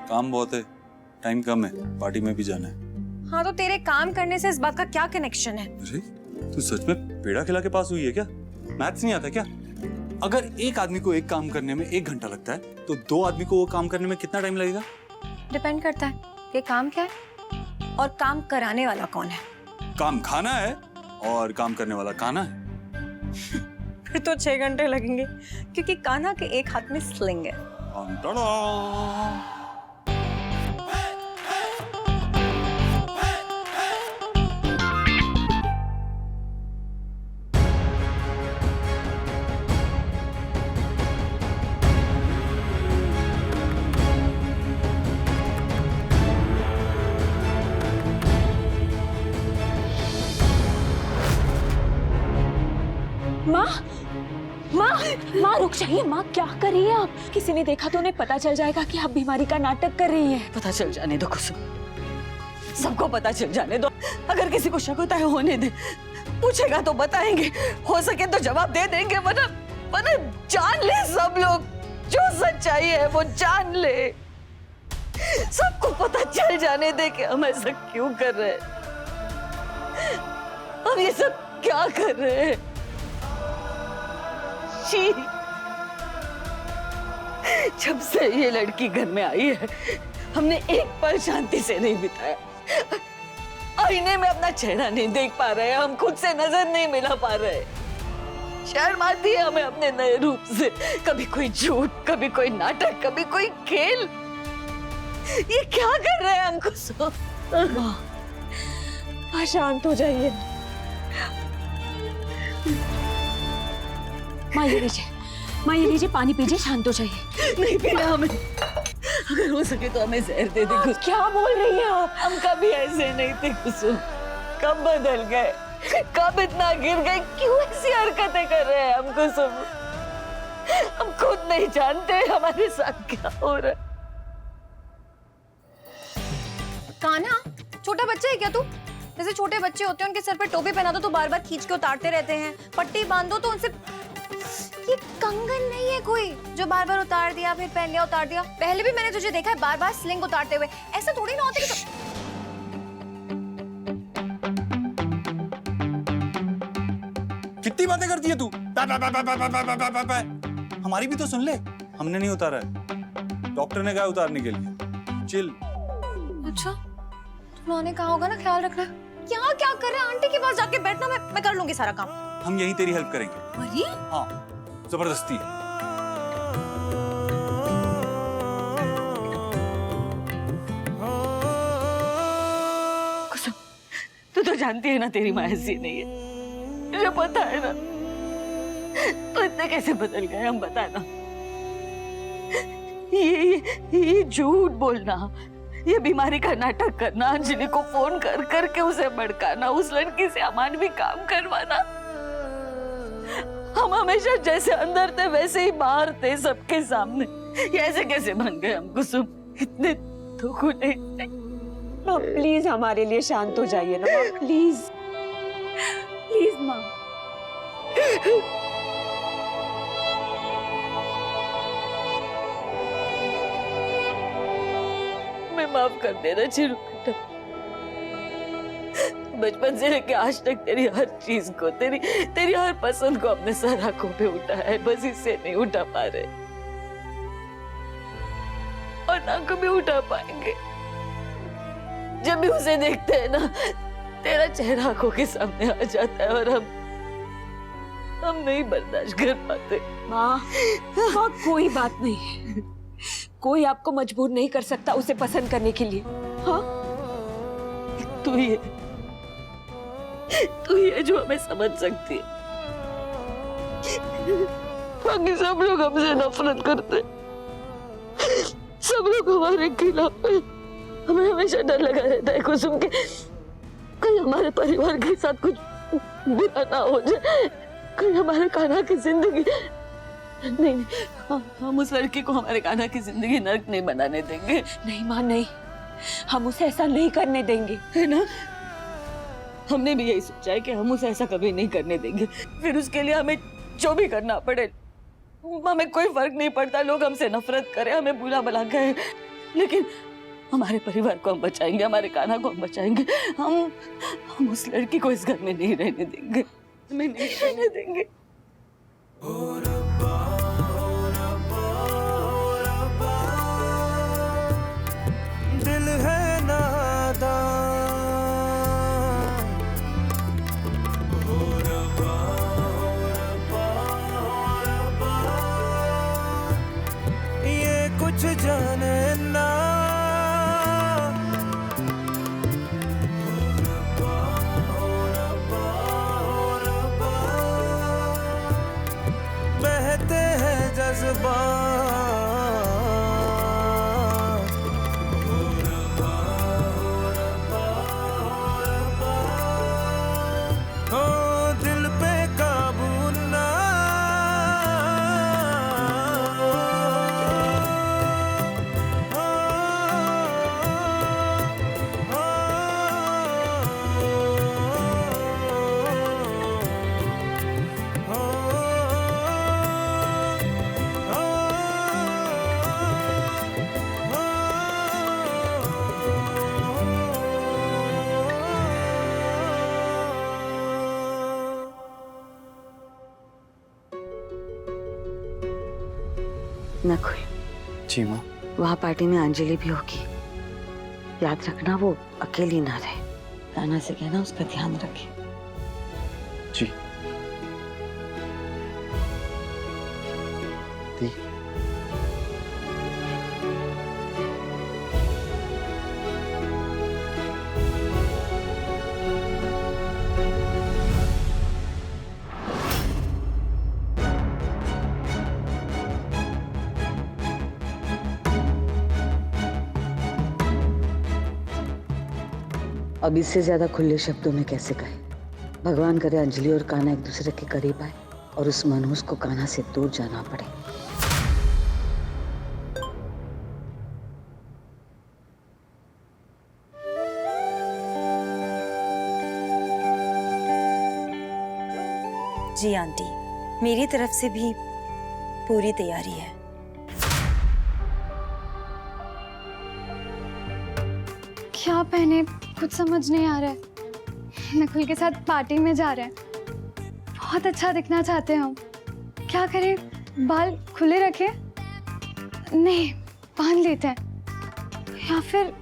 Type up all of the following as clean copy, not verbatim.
काम बहुत है, टाइम कम है, पार्टी में भी जाना है। हाँ तो तेरे काम करने से इस बात का क्या कनेक्शन है? अरे तू सच में पेड़ा खिला के पास हुई है क्या? मैथ्स नहीं आता क्या? अगर एक आदमी को एक काम करने में 1 घंटा लगता है तो 2 आदमी को वो काम करने में कितना टाइम लगेगा? डिपेंड करता है कि काम क्या है और काम कराने वाला कौन है। काम खाना है और काम करने वाला काना है। फिर तो 6 घंटे लगेंगे क्योंकि कान्हा के एक हाथ में स्लिंग है। माँ माँ माँ रुक जाइए। माँ क्या कर रही है आप? किसी ने देखा तो उन्हें पता चल जाएगा कि आप बीमारी का नाटक कर रही हैं। पता चल जाने दो कुसुम, सबको पता चल जाने दो। अगर किसी को शक होता है होने दे, पूछेगा तो बताएंगे, हो सके तो जवाब दे देंगे, वरना जान ले सब लोग, जो सच्चाई है वो जान ले। सबको पता चल जाने दे कि हम ऐसा क्यों कर रहे हैं, हम ये सब क्या कर रहे हैं। जब से ये लड़की घर में आई है हमने एक पल शांति से नहीं बिताया। आईने में अपना चेहरा नहीं देख पा रहे, हम खुद से नजर नहीं मिला पा रहे। शर्म आती है हमें अपने नए रूप से। कभी कोई झूठ, कभी कोई नाटक, कभी कोई खेल। ये क्या कर रहे हैं हमको? माँ शांत हो जाइए। माँ ये लीजिए पानी पीजिए, शांत हो जाइए। नहीं पीना हमें, अगर हो सके तो हमें जहर दे दे। कुछ क्या बोल रही हैं आप? हम कभी ऐसे नहीं थे कुसुम, कब बदल गए, कब इतना गिर गए, क्यों ऐसी हरकतें कर रहे हैं हम कुसुम? हम खुद नहीं जानते हमारे साथ क्या हो रहा है। कान्हा छोटा बच्चा है क्या तू? जैसे छोटे बच्चे होते हैं उनके सर पे टोपी पहना दो तो बार बार खींच के उतारते रहते हैं, पट्टी बांध दो तो उनसे। ये कंगन नहीं है कोई जो बार बार उतार दिया फिर पहन लिया उतार दिया। पहले भी मैंने तुझे देखा है बार बार स्लिंग उतारते हुए, ऐसा थोड़ी ना होता कि कितनी बातें करती है तू? हमारी भी तो सुन ले। हमने नहीं उतारा है, डॉक्टर ने कहा उतारने के लिए। चिल। अच्छा तुम ने कहा होगा ना ख्याल रखना। क्या क्या कर रहे हैं? आंटी के पास जाके बैठना, मैं कर लूंगी सारा काम। हम यहीं तेरी हेल्प करेंगे। अरे हाँ जबरदस्ती है। कुसुम तू तो जानती है ना तेरी माँ ऐसी नहीं है, मुझे पता है ना। तो इतने कैसे बदल गए हम, बता ना। ये झूठ बोलना, ये बीमारी का नाटक करना, अंजलि को फोन कर करके उसे भड़काना, उस लड़की से अमानवी काम करवाना। हम हमेशा जैसे अंदर थे वैसे ही बाहर थे सबके सामने। ये ऐसे कैसे बन गए हम कुसुम? इतने दुखुले। माँ प्लीज हमारे लिए शांत हो जाइए ना माँ, प्लीज प्लीज माँ। मैं माफ कर देना चिरू बेटा। बचपन से लेके आज तक तेरी हर चीज को, तेरी हर पसंद को अपने सर आंखों पे उठाया है, बस इससे नहीं उठा पा रहे और ना कभी उठा पाएंगे। जब भी उसे देखते हैं ना तेरा चेहरा आंखों के सामने आ जाता है और हम नहीं बर्दाश्त कर पाते। माँ कोई बात नहीं, कोई आपको मजबूर नहीं कर सकता उसे पसंद करने के लिए। हाँ तू ही है जो हमें समझ सकती है। बाकी सब लोग हमसे नफरत करते, सब लोग हमारे खिलाफ है। हमें हमेशा डर लगा रहता है कुसुम के कहीं हमारे परिवार के साथ कुछ बुरा ना हो जाए, कहीं हमारे कान्हा की जिंदगी नहीं, हम उस लड़की को हमारे कान्हा की जिंदगी नर्क नहीं बनाने देंगे। नहीं माँ नहीं, हम उसे ऐसा नहीं करने देंगे, है ना? हमने भी यही सोचा है कि हम उसे ऐसा कभी नहीं करने देंगे। फिर उसके लिए हमें जो भी करना पड़े, हमें कोई फर्क नहीं पड़ता। लोग हमसे नफरत करें, हमें बुरा भला कहें, लेकिन हमारे परिवार को हम बचाएंगे, हमारे कान्हा को हम बचाएंगे। हम उस लड़की को इस घर में नहीं रहने देंगे, हमें नहीं रहने देंगे। दिल है नादान, ये कुछ जाने ना, बहते हैं जज्बात, हो दिल पे काबू ना, नकुल, जी माँ। वहाँ पार्टी में अंजलि भी होगी, याद रखना वो अकेली ना रहे। कान्हा से कहना उसका ध्यान रखे। जी। दी। अब इससे ज्यादा खुले शब्दों में कैसे कहे। भगवान करे अंजलि और कान्हा एक दूसरे के करीब आए और उस मनहूस को कान्हा से दूर जाना पड़े। जी आंटी, मेरी तरफ से भी पूरी तैयारी है। क्या पहने कुछ समझ नहीं आ रहा है। नकुल के साथ पार्टी में जा रहे हैं, बहुत अच्छा दिखना चाहते हैं हम। क्या करें, बाल खुले रखें? नहीं, बांध लेते हैं। या फिर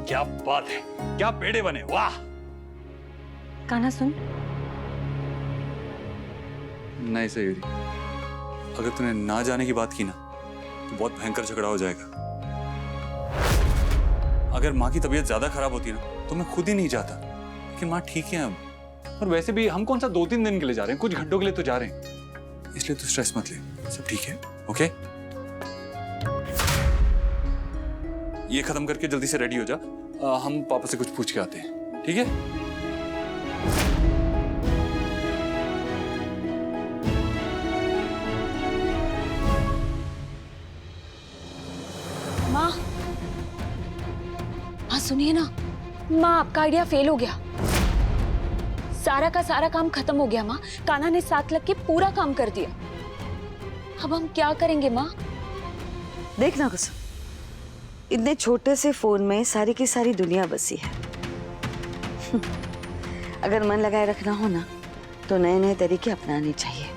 क्या बात है, क्या पेड़े बने, वाह। कान्हा सुन, नहीं सयूरी, अगर तूने ना जाने की बात की ना तो बहुत भयंकर झगड़ा हो जाएगा। अगर माँ की तबीयत ज्यादा खराब होती ना तो मैं खुद ही नहीं जाता, लेकिन माँ ठीक है अब। और वैसे भी हम कौन सा 2-3 दिन के लिए जा रहे हैं, कुछ घंटों के लिए तो जा रहे हैं, इसलिए तू स्ट्रेस मत ले, सब ठीक है। ओके, ये खत्म करके जल्दी से रेडी हो जा, हम पापा से कुछ पूछ के आते हैं, ठीक है? सुनिए ना माँ, आपका आइडिया फेल हो गया। सारा का सारा काम खत्म हो गया माँ। कान्हा ने साथ लग के पूरा काम कर दिया। अब हम क्या करेंगे माँ? देखना कुछ, इतने छोटे से फोन में सारी की सारी दुनिया बसी है। अगर मन लगाए रखना हो ना तो नए नए तरीके अपनाने चाहिए।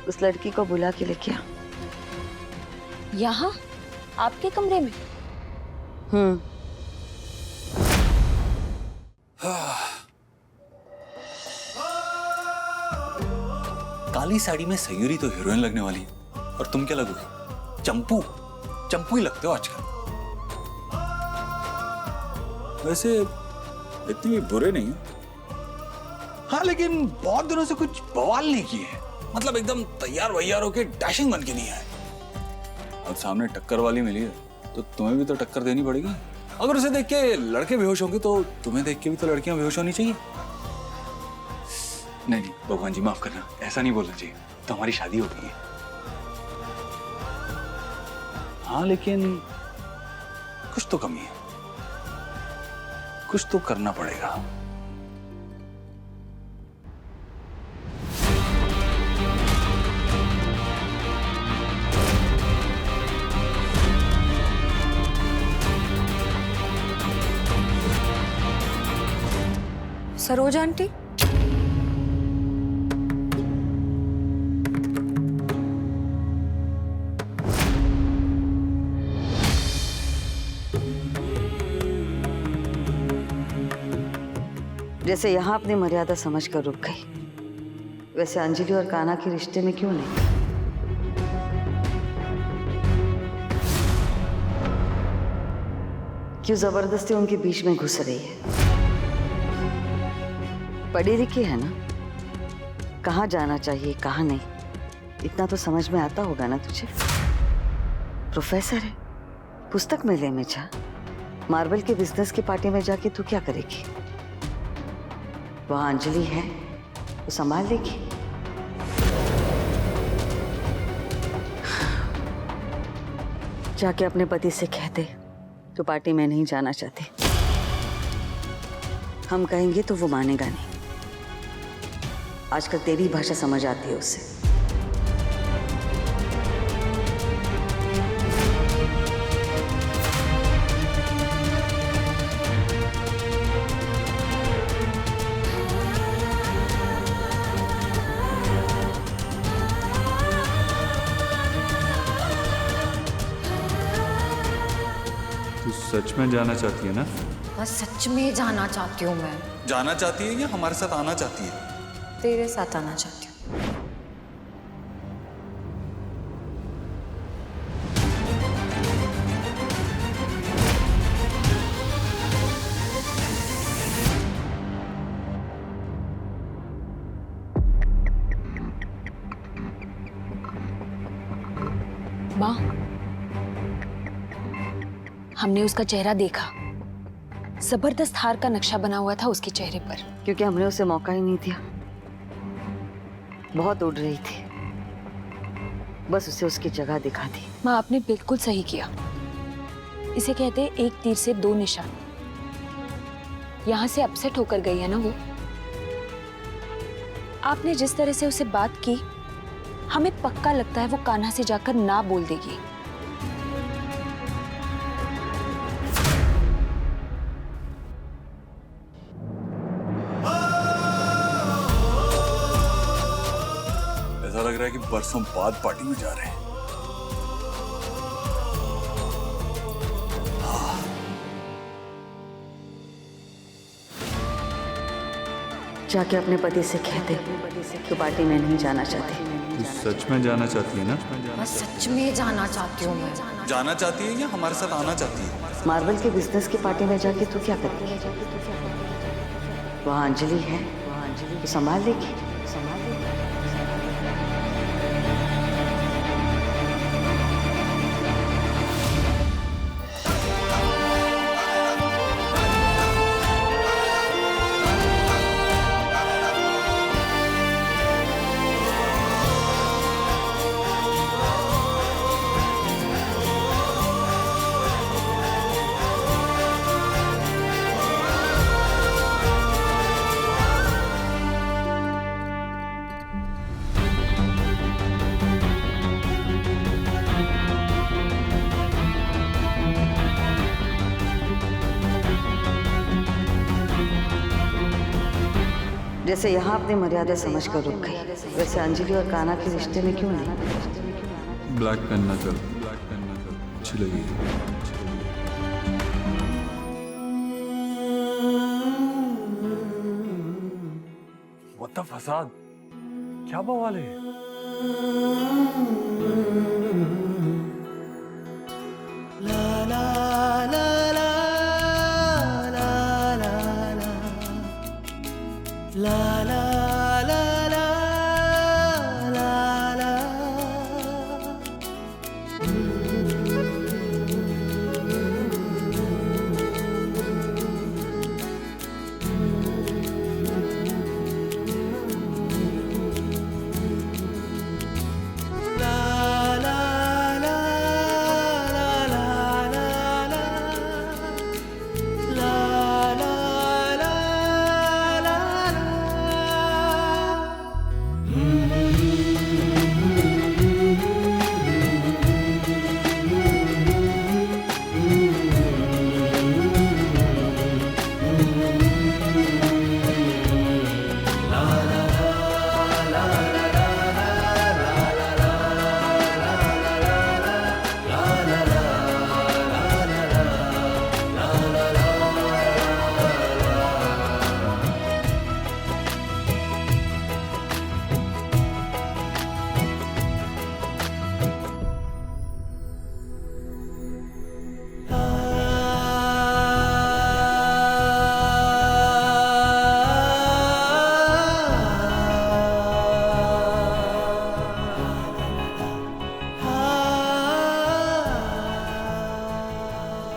उस लड़की को बुला के लेके आ। यहाँ आपके कमरे में? काली साड़ी में सयूरी तो हीरोइन लगने वाली है, और तुम क्या लगोगी? चंपू। चंपू ही लगते हो आजकल। वैसे इतने भी बुरे नहीं हो। हाँ, लेकिन बहुत दिनों से कुछ बवाल नहीं किए हैं। मतलब एकदम तैयार वैयार होके डैशिंग बन के नहीं आए। अब सामने टक्कर वाली मिली है तो तुम्हें भी तो टक्कर देनी पड़ेगी। अगर उसे देख के लड़के बेहोश होंगे तो तुम्हें देख के भी तो लड़कियां बेहोश होनी चाहिए। नहीं नहीं भगवान जी माफ करना, ऐसा नहीं बोलना चाहिए। तो हमारी शादी हो गई है। हाँ, लेकिन कुछ तो कमी है, कुछ तो करना पड़ेगा। सरोजा आंटी, जैसे यहाँ अपनी मर्यादा समझकर रुक गई, वैसे अंजलि और कान्हा के रिश्ते में क्यों नहीं? क्यों जबरदस्ती उनके बीच में घुस रही है? पढ़ी लिखी है ना, कहाँ जाना चाहिए कहाँ नहीं, इतना तो समझ में आता होगा ना तुझे। प्रोफेसर है, पुस्तक मेले में जा, मार्बल के बिजनेस की पार्टी में जाके तू क्या करेगी? वहां अंजलि है, वो संभाल लेगी। जाके अपने पति से कह दे तो पार्टी में नहीं जाना चाहती। हम कहेंगे तो वो मानेगा नहीं। आजकल तेरी भाषा समझ आती है उसे। तू सच में जाना चाहती है ना? बस सच में जाना चाहती हूँ मैं। जाना चाहती है या हमारे साथ आना चाहती है? तेरे साथ आना चाहती हूँ। माँ, हमने उसका चेहरा देखा। जबरदस्त हार का नक्शा बना हुआ था उसके चेहरे पर। क्योंकि हमने उसे मौका ही नहीं दिया। बहुत उड़ रही थी, बस उसे उसकी जगह दिखा दी। माँ, आपने बिल्कुल सही किया। इसे कहते हैं एक तीर से दो निशान। यहाँ से अपसेट होकर गई है ना वो। आपने जिस तरह से उसे बात की, हमें पक्का लगता है वो कान्हा से जाकर ना बोल देगी। ऐसा लग रहा है कि बरसों बाद पार्टी में जा रहे हैं। जाके अपने पति से कह दे तो पार्टी में नहीं जाना चाहती। तू सच में जाना चाहती है ना? बस सच में जाना चाहती हूँ मैं। जाना चाहती है या हमारे साथ आना चाहती है? मार्बल के बिजनेस की पार्टी में जाके तू क्या करेगी? वहां अंजलि है, तो संभाल लेगी। जैसे यहाँ अपनी मर्यादा समझ कर रुक गई, वैसे अंजलि और कान्हा के रिश्ते में क्यों नहीं? ब्लैक पेन ना कर, अच्छी लगी। What the फसाद, क्या बवाल है?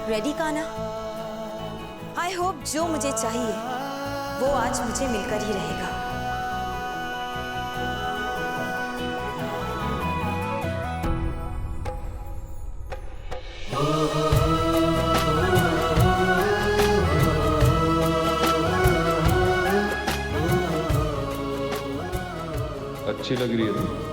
रेडी कान्हा? आई होप जो मुझे चाहिए वो आज मुझे मिलकर ही रहेगा। अच्छी लग रही है तुम।